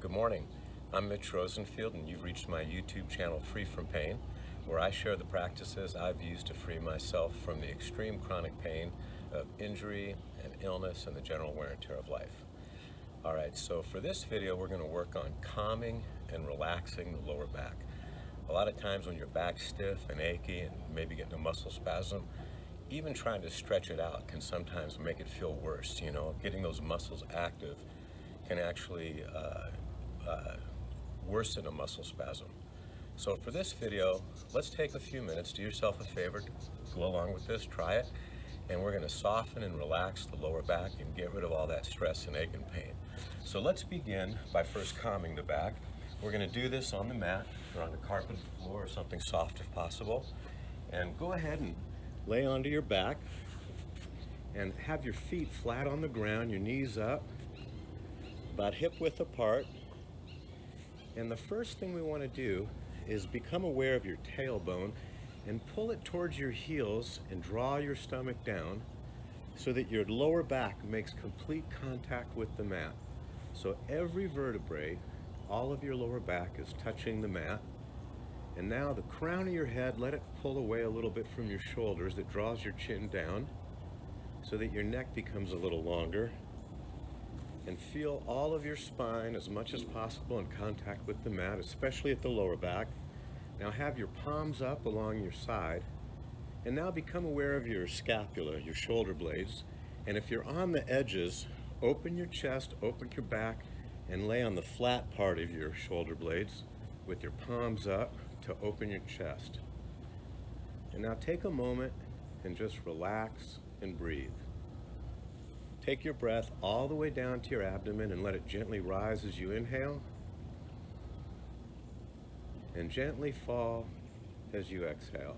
Good morning. I'm Mitch Rosenfield, and you've reached my YouTube channel, Free From Pain, where I share the practices I've used to free myself from the extreme chronic pain of injury and illness and the general wear and tear of life. All right, so for this video, we're going to work on calming and relaxing the lower back. A lot of times when your back's stiff and achy and maybe getting a muscle spasm, even trying to stretch it out can sometimes make it feel worse. You know, getting those muscles active can actually worsen a muscle spasm. So for this video, let's take a few minutes, do yourself a favor, go along with this, try it, and we're going to soften and relax the lower back and get rid of all that stress and ache and pain. So let's begin by first calming the back. We're going to do this on the mat or on the carpet floor or something soft if possible. And go ahead and lay onto your back and have your feet flat on the ground, your knees up, about hip width apart. And the first thing we want to do is become aware of your tailbone and pull it towards your heels and draw your stomach down so that your lower back makes complete contact with the mat. So every vertebrae, all of your lower back is touching the mat. And now the crown of your head, let it pull away a little bit from your shoulders. That draws your chin down so that your neck becomes a little longer. And feel all of your spine as much as possible in contact with the mat, especially at the lower back. Now have your palms up along your side. And now become aware of your scapula, your shoulder blades. And if you're on the edges, open your chest, open your back, and lay on the flat part of your shoulder blades with your palms up to open your chest. And now take a moment and just relax and breathe. Take your breath all the way down to your abdomen and let it gently rise as you inhale and gently fall as you exhale.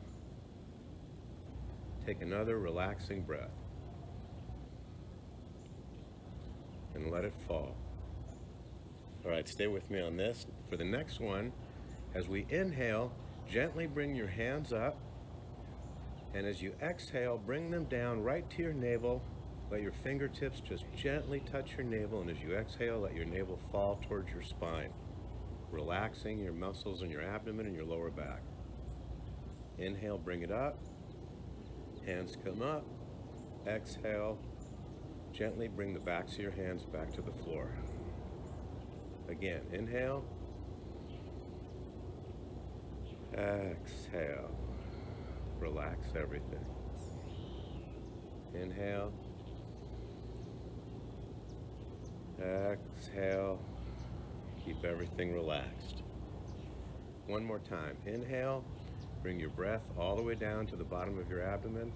Take another relaxing breath and let it fall. All right, stay with me on this. For the next one, as we inhale, gently bring your hands up, and as you exhale, bring them down right to your navel. Let your fingertips just gently touch your navel, and as you exhale, let your navel fall towards your spine, relaxing your muscles in your abdomen and your lower back. Inhale, bring it up. Hands come up. Exhale, gently bring the backs of your hands back to the floor. Again, inhale. Exhale. Relax everything. Inhale. Exhale. Keep everything relaxed. One more time. Inhale. Bring your breath all the way down to the bottom of your abdomen.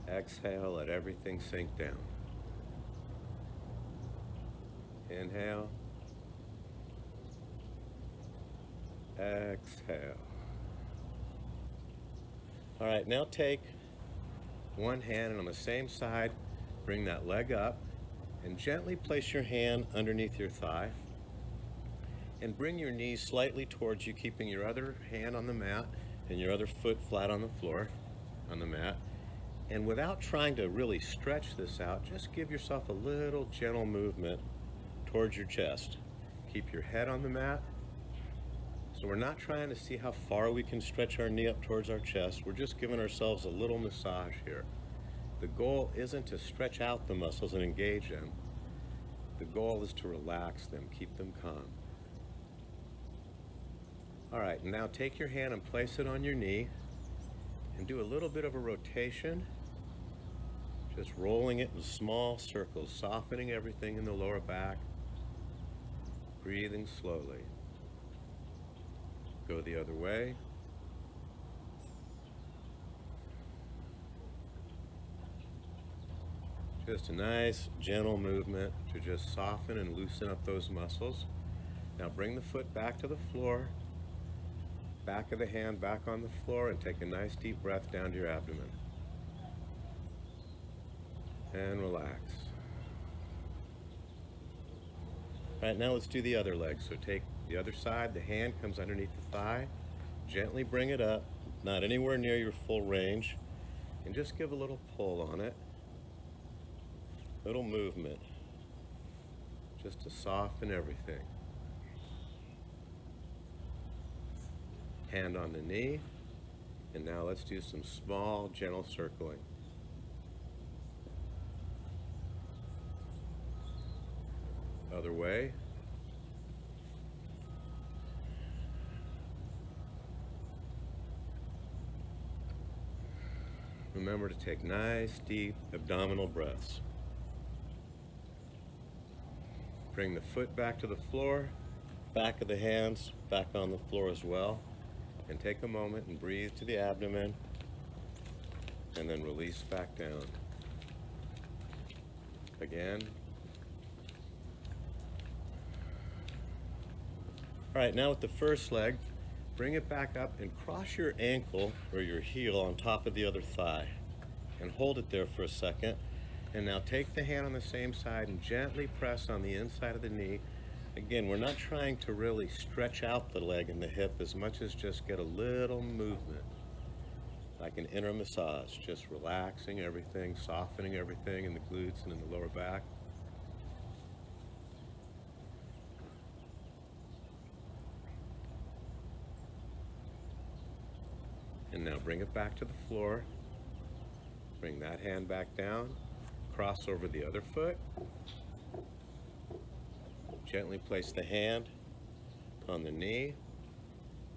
Exhale. Let everything sink down. Inhale. Exhale. All right, now take one hand and on the same side, bring that leg up and gently place your hand underneath your thigh and bring your knees slightly towards you, keeping your other hand on the mat and your other foot flat on the floor, on the mat. And without trying to really stretch this out, just give yourself a little gentle movement towards your chest. Keep your head on the mat. So we're not trying to see how far we can stretch our knee up towards our chest. We're just giving ourselves a little massage here. The goal isn't to stretch out the muscles and engage them. The goal is to relax them, keep them calm. All right, now take your hand and place it on your knee and do a little bit of a rotation, just rolling it in small circles, softening everything in the lower back, breathing slowly. Go the other way. Just a nice, gentle movement to just soften and loosen up those muscles. Now bring the foot back to the floor, back of the hand back on the floor, and take a nice deep breath down to your abdomen. And relax. All right, now let's do the other leg. So take the other side, the hand comes underneath the thigh, gently bring it up, not anywhere near your full range, and just give a little pull on it, little movement, just to soften everything. Hand on the knee. And now let's do some small, gentle circling. Other way. Remember to take nice, deep abdominal breaths. Bring the foot back to the floor, back of the hands back on the floor as well. And take a moment and breathe to the abdomen, and then release back down. Again. All right, now with the first leg, bring it back up and cross your ankle or your heel on top of the other thigh. And hold it there for a second. And now take the hand on the same side and gently press on the inside of the knee. Again, we're not trying to really stretch out the leg and the hip as much as just get a little movement, like an inner massage, just relaxing everything, softening everything in the glutes and in the lower back. And now bring it back to the floor. Bring that hand back down, cross over the other foot. Gently place the hand on the knee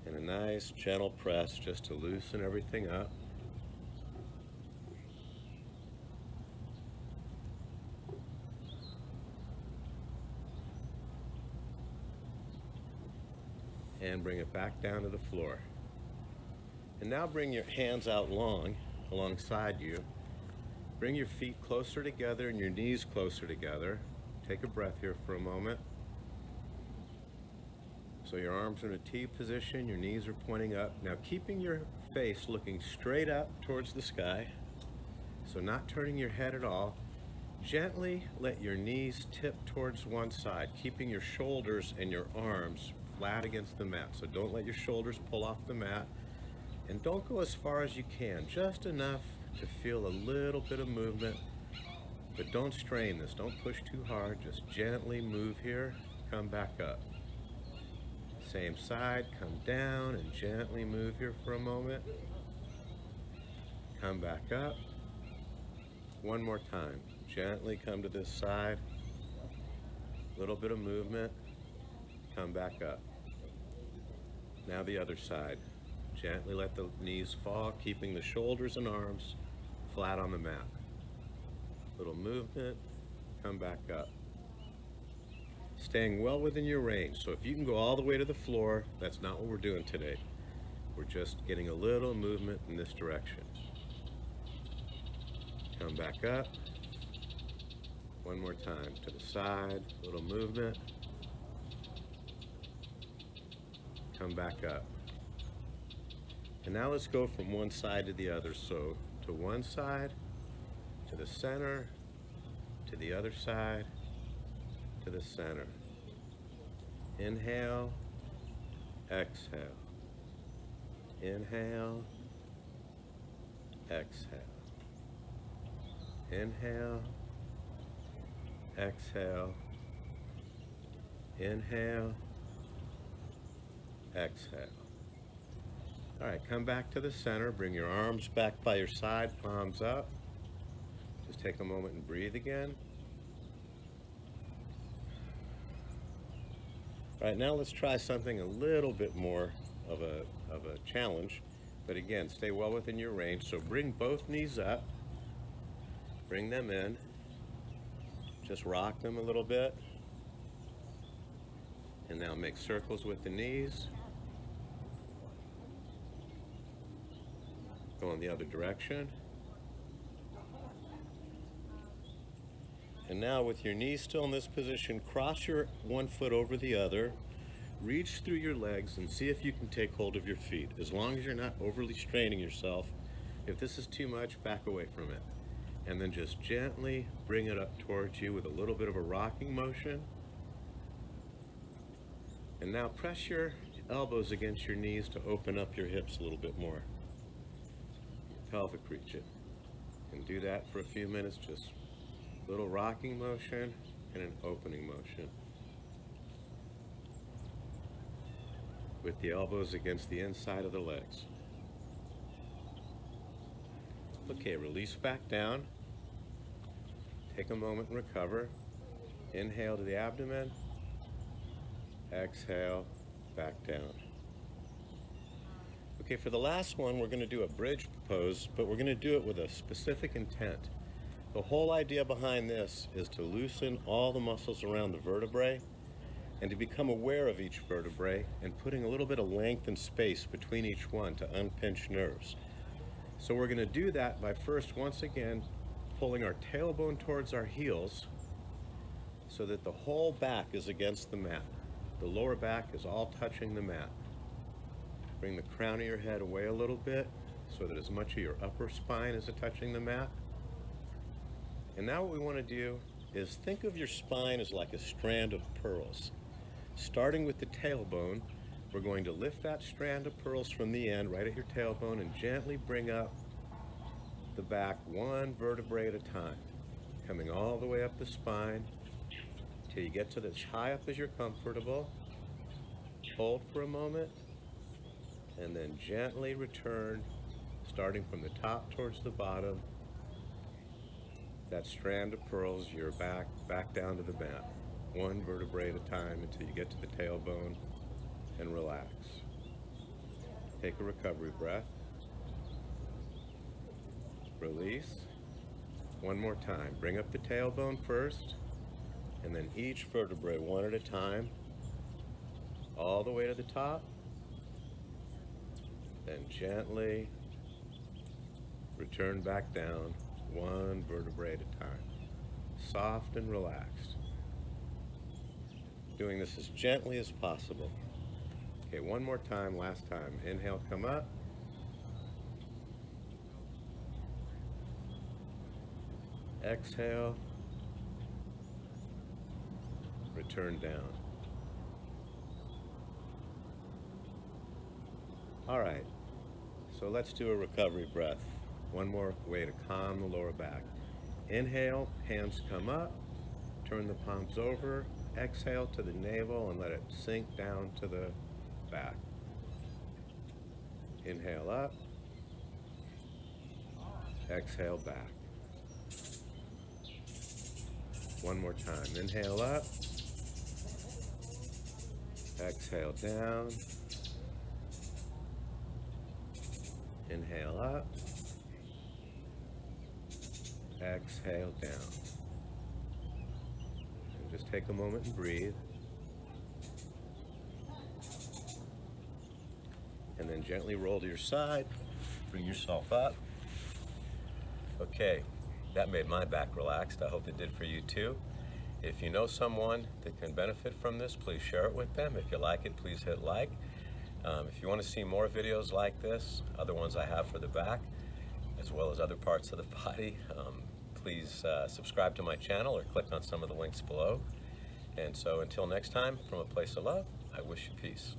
and a nice gentle press just to loosen everything up. And bring it back down to the floor. And now bring your hands out long alongside you. Bring your feet closer together and your knees closer together. Take a breath here for a moment. So your arms are in a T position, your knees are pointing up. Now keeping your face looking straight up towards the sky, so not turning your head at all. Gently let your knees tip towards one side, keeping your shoulders and your arms flat against the mat. So don't let your shoulders pull off the mat, and don't go as far as you can, just enough to feel a little bit of movement, but don't strain this, don't push too hard, just gently move here, come back up. Same side, come down and gently move here for a moment. Come back up. One more time. Gently come to this side. Little bit of movement. Come back up. Now the other side. Gently let the knees fall, keeping the shoulders and arms flat on the mat. Little movement. Come back up. Staying well within your range. So if you can go all the way to the floor, that's not what we're doing today. We're just getting a little movement in this direction. Come back up. One more time. To the side, little movement. Come back up. And now let's go from one side to the other. So to one side, to the center, to the other side, to the center. Inhale, exhale. Inhale, exhale. Inhale, exhale. Inhale, exhale. All right, come back to the center. Bring your arms back by your side, palms up. Just take a moment and breathe again. All right, now let's try something a little bit more of a challenge, but again, stay well within your range. So bring both knees up, bring them in, just rock them a little bit, and now make circles with the knees. Go in the other direction. And now with your knees still in this position, cross your one foot over the other, reach through your legs and see if you can take hold of your feet. As long as you're not overly straining yourself. If this is too much, back away from it. And then just gently bring it up towards you with a little bit of a rocking motion. And now press your elbows against your knees to open up your hips a little bit more. Pelvic region. And do that for a few minutes, just little rocking motion and an opening motion. with the elbows against the inside of the legs. Okay, release back down. Take a moment and recover. Inhale to the abdomen. Exhale, back down. Okay, for the last one, we're going to do a bridge pose, but we're going to do it with a specific intent. The whole idea behind this is to loosen all the muscles around the vertebrae and to become aware of each vertebrae and putting a little bit of length and space between each one to unpinch nerves. So we're going to do that by first, once again, pulling our tailbone towards our heels so that the whole back is against the mat. The lower back is all touching the mat. Bring the crown of your head away a little bit so that as much of your upper spine is touching the mat. And now what we want to do is think of your spine as like a strand of pearls. Starting with the tailbone, we're going to lift that strand of pearls from the end right at your tailbone and gently bring up the back one vertebrae at a time, coming all the way up the spine till you get to as high up as you're comfortable. Hold for a moment and then gently return, starting from the top towards the bottom. That strand of pearls, you're back down to the mat, one vertebrae at a time until you get to the tailbone and relax. Take a recovery breath. Release. One more time. Bring up the tailbone first, and then each vertebrae one at a time, all the way to the top. Then gently return back down, one vertebrae at a time. Soft and relaxed. Doing this as gently as possible. Okay, one more time, last time. Inhale, come up. Exhale. Return down. All right, so let's do a recovery breath. One more way to calm the lower back. Inhale, hands come up, turn the palms over, exhale to the navel and let it sink down to the back. Inhale up, exhale back. One more time. Inhale up, exhale down, inhale up, exhale down. And just take a moment and breathe. And then gently roll to your side, bring yourself up. Okay, that made my back relaxed. I hope it did for you too. If you know someone that can benefit from this, please share it with them. If you like it, please hit like. If you want to see more videos like this, other ones I have for the back, as well as other parts of the body, please subscribe to my channel or click on some of the links below. And so until next time, from a place of love, I wish you peace.